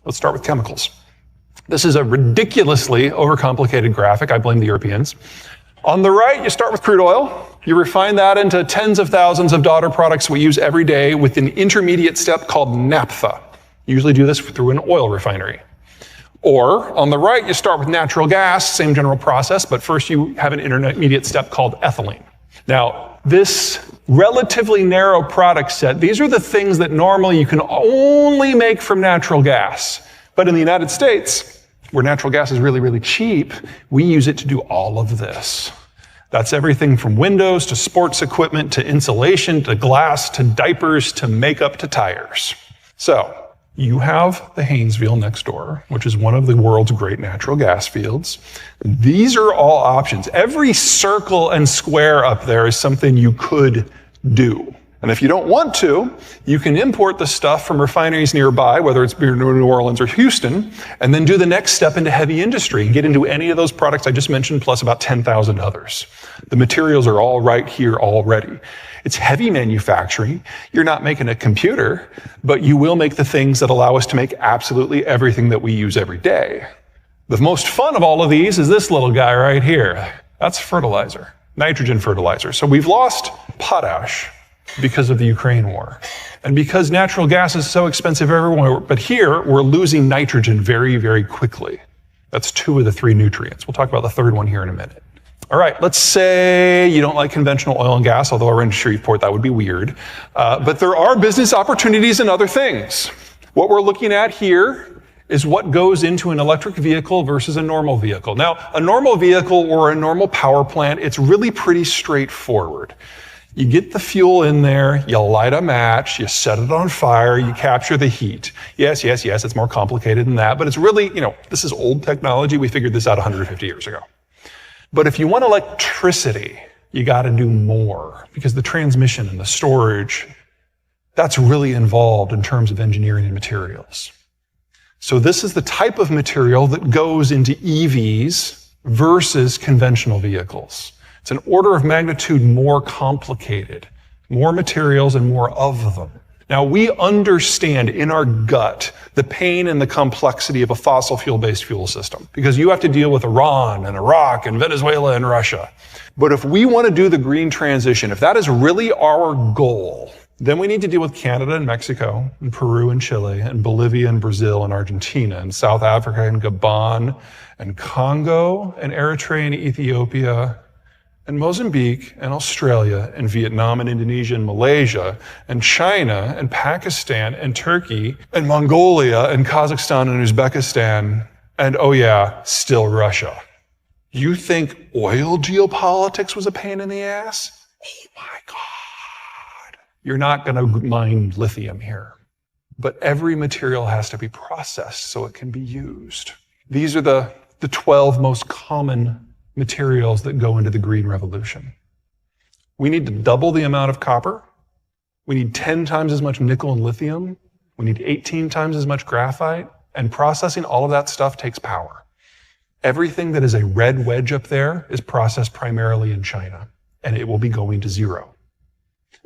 Let's start with chemicals. This is a ridiculously overcomplicated graphic. I blame the Europeans. On the right, you start with crude oil. You refine that into tens of thousands of daughter products we use every day with an intermediate step called naphtha. You usually do this through an oil refinery. Or, on the right, you start with natural gas, same general process, but first you have an intermediate step called ethylene. Now, this relatively narrow product set, these are the things that normally you can only make from natural gas. But in the United States, where natural gas is really, really cheap, we use it to do all of this. That's everything from windows to sports equipment to insulation to glass to diapers to makeup to tires. So, you have the Haynesville next door, which is one of the world's great natural gas fields. These are all options. Every circle and square up there is something you could do. And if you don't want to, you can import the stuff from refineries nearby, whether it's New Orleans or Houston, and then do the next step into heavy industry and get into any of those products I just mentioned, plus about 10,000 others. The materials are all right here already. It's heavy manufacturing. You're not making a computer, but you will make the things that allow us to make absolutely everything that we use every day. The most fun of all of these is this little guy right here. That's fertilizer, nitrogen fertilizer. So we've lost potash because of the Ukraine war. And because natural gas is so expensive everywhere, but here we're losing nitrogen very, very quickly. That's 2 of the 3 nutrients. We'll talk about the third one here in a minute. All right, let's say you don't like conventional oil and gas, although we're in Shreveport, that would be weird. But there are business opportunities in other things. What we're looking at here is what goes into an electric vehicle versus a normal vehicle. Now, a normal vehicle or a normal power plant, it's really pretty straightforward. You get the fuel in there, you light a match, you set it on fire, you capture the heat. Yes, it's more complicated than that, but it's really, this is old technology. We figured this out 150 years ago. But if you want electricity, you got to do more because the transmission and the storage, that's really involved in terms of engineering and materials. So this is the type of material that goes into EVs versus conventional vehicles. It's an order of magnitude more complicated, more materials and more of them. Now, we understand in our gut the pain and the complexity of a fossil fuel-based fuel system because you have to deal with Iran and Iraq and Venezuela and Russia. But if we want to do the green transition, if that is really our goal, then we need to deal with Canada and Mexico and Peru and Chile and Bolivia and Brazil and Argentina and South Africa and Gabon and Congo and Eritrea and Ethiopia and Mozambique and Australia and Vietnam and Indonesia and Malaysia and China and Pakistan and Turkey and Mongolia and Kazakhstan and Uzbekistan and, oh yeah, still Russia. You think oil geopolitics was a pain in the ass? Oh my God. You're not going to mine lithium here. But every material has to be processed so it can be used. These are the 12 most common materials that go into the green revolution. We need to double the amount of copper. We need 10 times as much nickel and lithium. We need 18 times as much graphite. And processing all of that stuff takes power. Everything that is a red wedge up there is processed primarily in China, and it will be going to zero.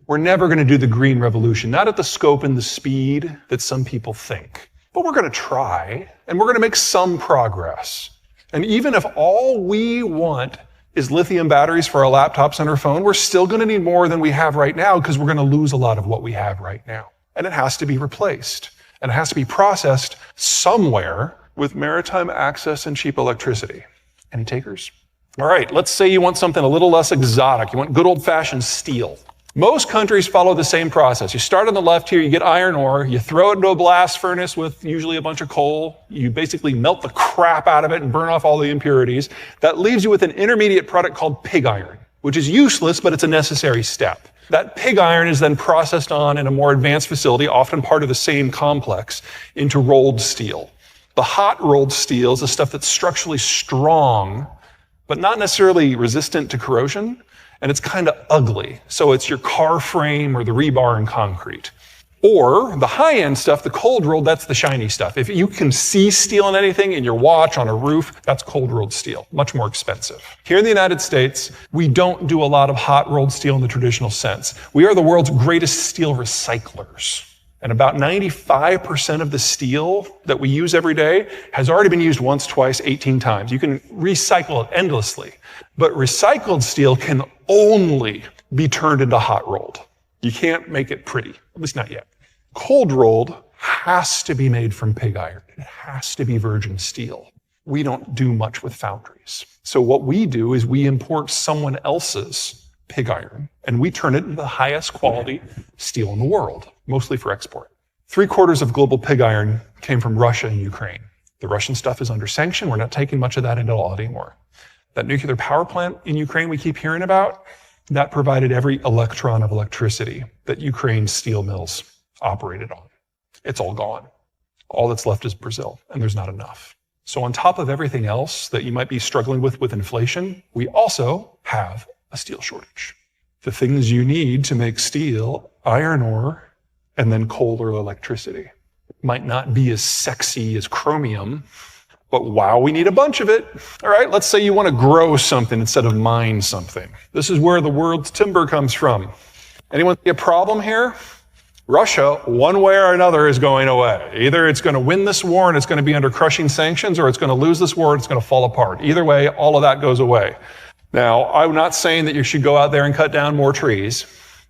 We're never going to do the green revolution, not at the scope and the speed that some people think. But we're going to try, and we're going to make some progress. And even if all we want is lithium batteries for our laptops and our phone, we're still going to need more than we have right now because we're going to lose a lot of what we have right now. And it has to be replaced. And it has to be processed somewhere with maritime access and cheap electricity. Any takers? All right, let's say you want something a little less exotic. You want good old-fashioned steel. Most countries follow the same process. You start on the left here, you get iron ore, you throw it into a blast furnace with usually a bunch of coal. You basically melt the crap out of it and burn off all the impurities. That leaves you with an intermediate product called pig iron, which is useless, but it's a necessary step. That pig iron is then processed on in a more advanced facility, often part of the same complex, into rolled steel. The hot rolled steel is the stuff that's structurally strong, but not necessarily resistant to corrosion. And it's kind of ugly. So it's your car frame or the rebar in concrete. Or the high-end stuff, the cold rolled, that's the shiny stuff. If you can see steel in anything, in your watch, on a roof, that's cold rolled steel, much more expensive. Here in the United States, we don't do a lot of hot rolled steel in the traditional sense. We are the world's greatest steel recyclers. And about 95% of the steel that we use every day has already been used once, twice, 18 times. You can recycle it endlessly. But recycled steel can only be turned into hot rolled. You can't make it pretty, at least not yet. Cold rolled has to be made from pig iron. It has to be virgin steel. We don't do much with foundries. So what we do is we import someone else's pig iron, and we turn it into the highest quality steel in the world, mostly for export. 3/4 of global pig iron came from Russia and Ukraine. The Russian stuff is under sanction. We're not taking much of that into law anymore. That nuclear power plant in Ukraine we keep hearing about, that provided every electron of electricity that Ukraine's steel mills operated on. It's all gone. All that's left is Brazil, and there's not enough. So on top of everything else that you might be struggling with inflation, we also have a steel shortage. The things you need to make steel, iron ore, and then coal or electricity might not be as sexy as chromium, but wow, we need a bunch of it. All right, let's say you want to grow something instead of mine something. This is where the world's timber comes from. Anyone see a problem here? Russia, one way or another, is going away. Either it's going to win this war and it's going to be under crushing sanctions, or it's going to lose this war and it's going to fall apart. Either way, all of that goes away. Now, I'm not saying that you should go out there and cut down more trees,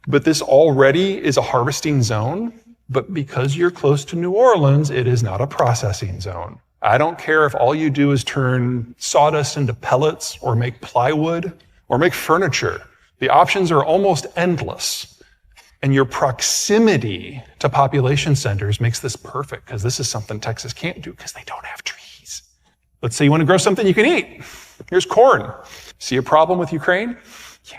but this already is a harvesting zone. But because you're close to New Orleans, it is not a processing zone. I don't care if all you do is turn sawdust into pellets or make plywood or make furniture. The options are almost endless. And your proximity to population centers makes this perfect, because this is something Texas can't do because they don't have trees. Let's say you want to grow something you can eat. Here's corn. See a problem with Ukraine? Yeah.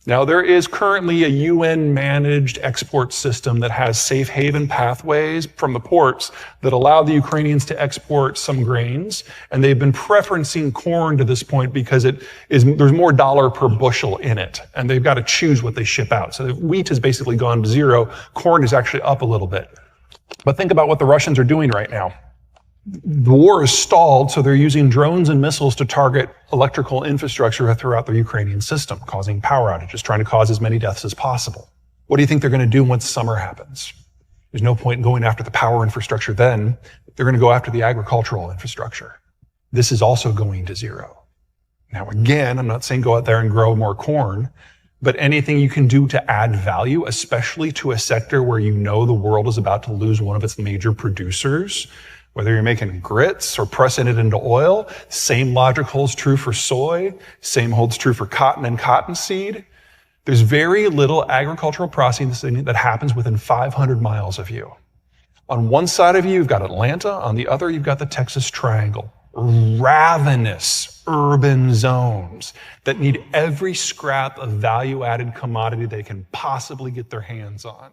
Now, there is currently a UN-managed export system that has safe haven pathways from the ports that allow the Ukrainians to export some grains, and they've been preferencing corn to this point because there's more dollar per bushel in it, and they've got to choose what they ship out. So wheat has basically gone to zero. Corn is actually up a little bit. But think about what the Russians are doing right now. The war is stalled, so they're using drones and missiles to target electrical infrastructure throughout the Ukrainian system, causing power outages, trying to cause as many deaths as possible. What do you think they're going to do once summer happens? There's no point in going after the power infrastructure then. They're going to go after the agricultural infrastructure. This is also going to zero. Now, again, I'm not saying go out there and grow more corn, but anything you can do to add value, especially to a sector where you know the world is about to lose one of its major producers, whether you're making grits or pressing it into oil, same logic holds true for soy, same holds true for cotton and cottonseed. There's very little agricultural processing that happens within 500 miles of you. On one side of you, you've got Atlanta. On the other, you've got the Texas Triangle. Ravenous urban zones that need every scrap of value-added commodity they can possibly get their hands on.